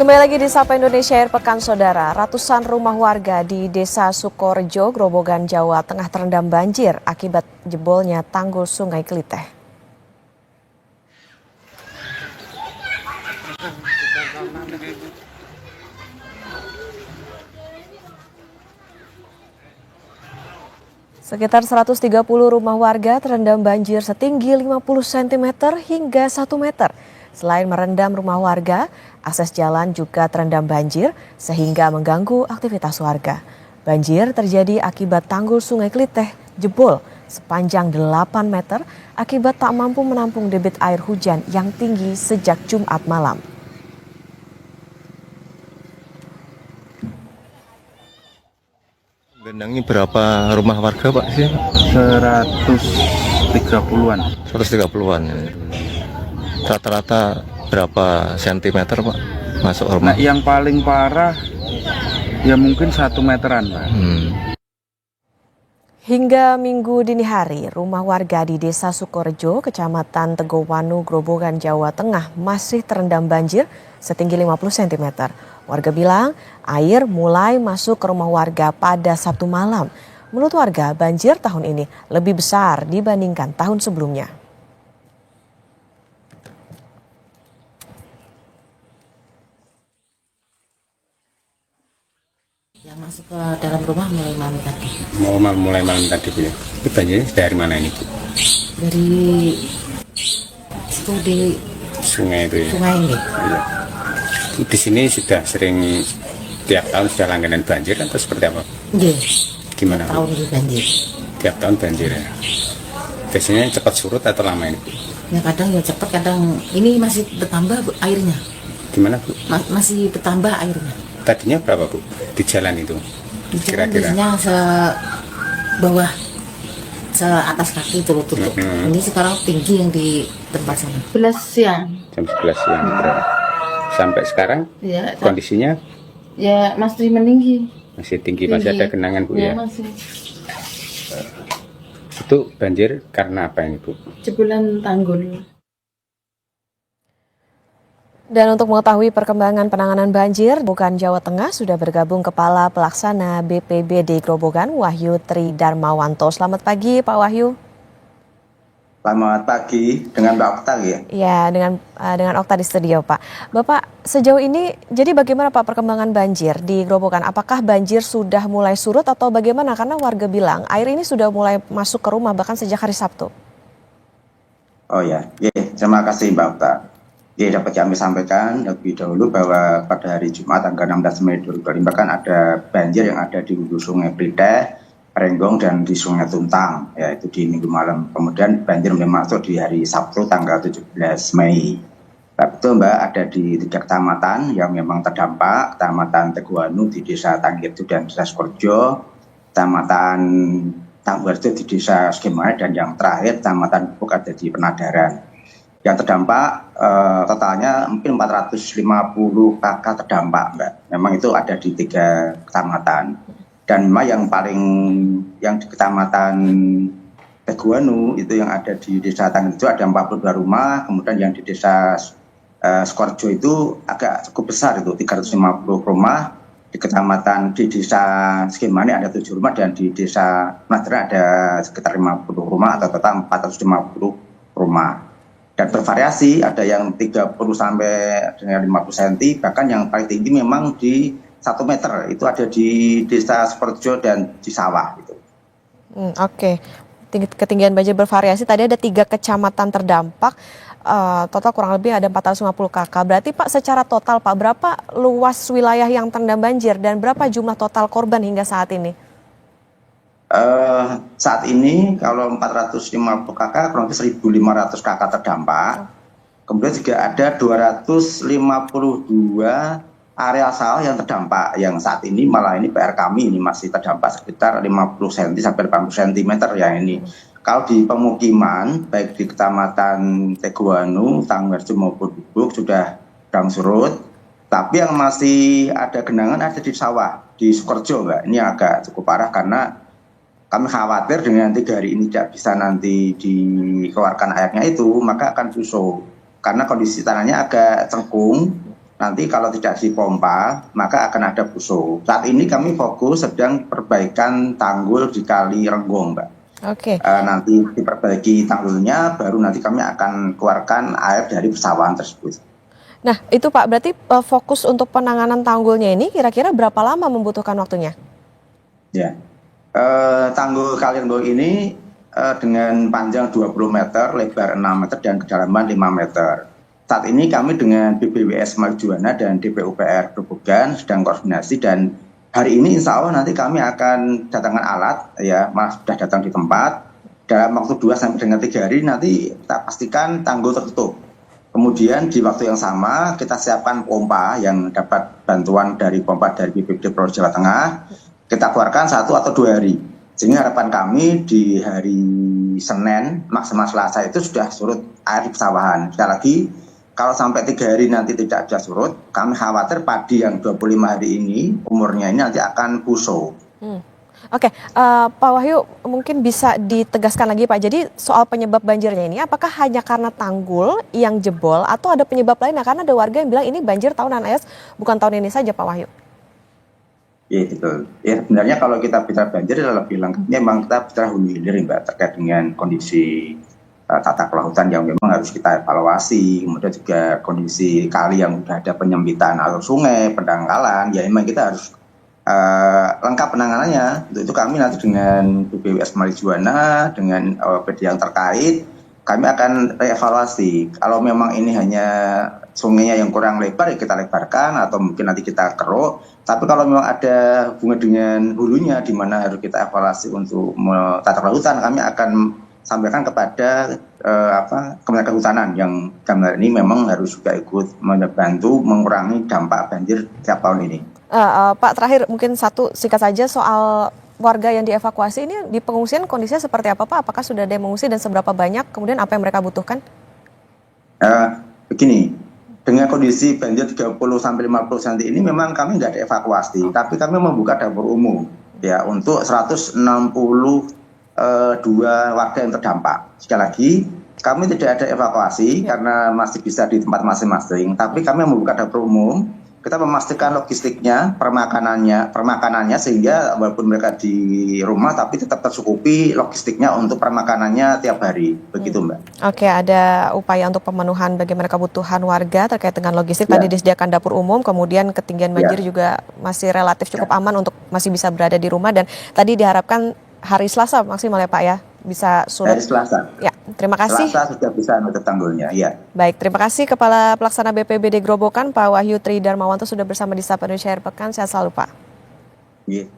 Kembali lagi di Sapa Indonesia Air Pekan, Saudara. Ratusan rumah warga di Desa Sukorejo, Grobogan, Jawa Tengah terendam banjir akibat jebolnya tanggul Sungai Keliteh. Sekitar 130 rumah warga terendam banjir setinggi 50 cm hingga 1 meter. Selain merendam rumah warga, akses jalan juga terendam banjir sehingga mengganggu aktivitas warga. Banjir terjadi akibat tanggul Sungai Keliteh jebol sepanjang 8 meter akibat tak mampu menampung debit air hujan yang tinggi sejak Jumat malam. Genangi berapa rumah warga Pak sih? 130-an. 130-an. Rata-rata berapa sentimeter Pak masuk rumah? Nah, yang paling parah ya mungkin 1 meteran Pak. Hingga Minggu dini hari, rumah warga di Desa Sukorejo, Kecamatan Tegowanu, Grobogan, Jawa Tengah masih terendam banjir setinggi 50 cm. Warga bilang air mulai masuk ke rumah warga pada Sabtu malam. Menurut warga, banjir tahun ini lebih besar dibandingkan tahun sebelumnya. Yang masuk ke dalam rumah mulai malam tadi. Mulai malam tadi Bu ya. Itu banjirnya dari mana ini Bu? Dari situ di Sungai itu ya. sungai ini. Iya. Di sini sudah sering tiap tahun sudah langganan banjir atau seperti apa? Iya. Gimana Bu? Tahun ini banjir. Tiap tahun banjir ya. Biasanya cepat surut atau lama ini Bu? Ya kadang ya cepat, kadang ini masih bertambah Bu, airnya. Gimana Bu? Masih bertambah airnya. Tadinya berapa Bu? Di jalan itu? Di jalan Kira-kira. biasanya bawah atas kaki itu lutut. Ini sekarang tinggi yang di tempat sana. 11 siang. Jam 11 siang berapa? Sampai sekarang Ya, kondisinya ya masih meninggi. masih tinggi, masih ada genangan Bu ya? Masih. Itu banjir karena apa ini Bu? Jebolan tanggul. Dan untuk mengetahui perkembangan penanganan banjir, Grobogan, Jawa Tengah sudah bergabung Kepala Pelaksana BPBD Grobogan, Wahyu Tri Darmawanto. Selamat pagi Pak Wahyu. Selamat pagi, dengan Mbak Okta ya? Ya, dengan Okta di studio Pak. Bapak, sejauh ini jadi bagaimana Pak perkembangan banjir di Grobogan? Apakah banjir sudah mulai surut atau bagaimana? Karena warga bilang air ini sudah mulai masuk ke rumah bahkan sejak hari Sabtu. Oh ya, terima kasih Mbak Okta. Dapat kami sampaikan lebih dahulu bahwa pada hari Jumat tanggal 16 Mei 2025 kan ada banjir yang ada di hulu Sungai Keliteh, Renggong, dan di Sungai Tuntang, yaitu di minggu malam. Kemudian banjir mulai masuk di hari Sabtu tanggal 17 Mei. Betul Mbak, ada di 3 kecamatan yang memang terdampak, Kecamatan Tegowanu di Desa Tanggirtu dan Desa Sukorejo, Kecamatan Tangguharjo di Desa Skemai, dan yang terakhir Kecamatan Buk ada di Penadaran. Yang terdampak totalnya mungkin 450 kakak terdampak Mbak. Memang itu ada di 3 kecamatan. Dan memang yang di kecamatan Tegowanu itu yang ada di Desa Tanggirjo ada 42 rumah. Kemudian yang di Desa Sukorejo itu agak cukup besar itu 350 rumah. Di Desa Skemane ada 7 rumah dan di Desa Penadaran ada sekitar 50 rumah atau total 450 rumah. Dan bervariasi, ada yang 30 sampai dengan 50 cm, bahkan yang paling tinggi memang di 1 meter, itu ada di Desa Sukorejo dan di sawah. Gitu. Oke. Ketinggian banjir bervariasi, tadi ada 3 kecamatan terdampak, total kurang lebih ada 450 KK. Berarti Pak secara total Pak, berapa luas wilayah yang terendam banjir dan berapa jumlah total korban hingga saat ini? Saat ini kalau 450 kakak kurang lebih 1.500 kakak terdampak. Kemudian juga ada 252 area sawah yang terdampak. Yang saat ini malah ini PR kami ini masih terdampak sekitar 50 cm sampai 80 cm ya ini. Kalau di pemukiman baik di Kecamatan Tegowanu, Tangguharjo maupun Bubuk sudah surut. Tapi yang masih ada genangan ada di sawah di Sukorejo Mbak. Ini agak cukup parah karena kami khawatir dengan 3 hari ini tidak bisa nanti dikeluarkan airnya itu, maka akan susut. Karena kondisi tanahnya agak cengkung, nanti kalau tidak dipompa maka akan ada busuk. Saat ini kami fokus sedang perbaikan tanggul di Kali Renggong, Mbak. Oke. Nanti diperbaiki tanggulnya, baru nanti kami akan keluarkan air dari persawahan tersebut. Nah, itu Pak, berarti fokus untuk penanganan tanggulnya ini kira-kira berapa lama membutuhkan waktunya? Ya, tanggul Kali Renggong ini dengan panjang 20 meter, lebar 6 meter, dan kedalaman 5 meter. Saat ini kami dengan BBWS Marjuwana dan DPUPR Grobogan sedang koordinasi, dan hari ini insya Allah nanti kami akan datangkan alat, ya, malah sudah datang di tempat. Dalam waktu 2 sampai dengan 3 hari nanti kita pastikan tanggul tertutup. Kemudian di waktu yang sama kita siapkan pompa yang dapat bantuan dari pompa dari BPBD Provinsi Jawa Tengah. Kita keluarkan 1 atau 2 hari. Sehingga harapan kami di hari Senin, maksimal Selasa itu sudah surut air di persawahan. Sekali lagi, kalau sampai 3 hari nanti tidak ada surut, kami khawatir padi yang 25 hari ini, umurnya ini nanti akan busuk. Oke, Pak Wahyu mungkin bisa ditegaskan lagi Pak, jadi soal penyebab banjirnya ini apakah hanya karena tanggul yang jebol atau ada penyebab lainnya? Karena ada warga yang bilang ini banjir tahunan AS, bukan tahun ini saja Pak Wahyu. Iya, betul. Ya, sebenarnya kalau kita bicara banjir lebih lengkapnya memang kita bicara hulu hilir, Mbak, terkait dengan kondisi tata kelautan yang memang harus kita evaluasi, kemudian juga kondisi kali yang sudah ada penyempitan alur sungai, pendangkalan, ya memang kita harus lengkap penanganannya. Untuk itu kami nanti dengan BBWS Marjuwana, dengan PD yang terkait, kami akan reevaluasi. Kalau memang ini hanya sungainya yang kurang lebar, ya kita lebarkan, atau mungkin nanti kita keruk. Tapi kalau memang ada hubungan dengan hulunya, di mana harus kita evaluasi untuk tata kelautan, kami akan sampaikan kepada Kementerian Kehutanan yang dalam hal ini memang harus juga ikut membantu mengurangi dampak banjir setiap tahun ini. Pak, terakhir mungkin satu singkat saja soal warga yang dievakuasi ini di pengungsian kondisinya seperti apa Pak? Apakah sudah ada yang mengungsi dan seberapa banyak? Kemudian apa yang mereka butuhkan? Begini, dengan kondisi banjir 30-50 cm ini memang kami nggak ada evakuasi, tapi kami membuka dapur umum ya untuk 162 warga yang terdampak. Sekali lagi, kami tidak ada evakuasi karena masih bisa di tempat masing-masing, tapi kami membuka dapur umum. Kita memastikan logistiknya, permakanannya sehingga walaupun mereka di rumah tapi tetap tercukupi logistiknya untuk permakanannya tiap hari. Begitu, Mbak. Oke, ada upaya untuk pemenuhan bagaimana kebutuhan warga terkait dengan logistik. Ya. Tadi disediakan dapur umum, kemudian ketinggian banjir juga masih relatif cukup aman untuk masih bisa berada di rumah, dan tadi diharapkan hari Selasa maksimal ya Pak ya, bisa surut. Hari Selasa. Ya, terima kasih. Selasa sudah bisa menutup tanggulnya, ya. Baik, terima kasih Kepala Pelaksana BPBD Grobogan Pak Wahyu Tri Darmawanto sudah bersama di Sapa Indonesia Akhir Pekan. Sehat selalu Pak. Iya.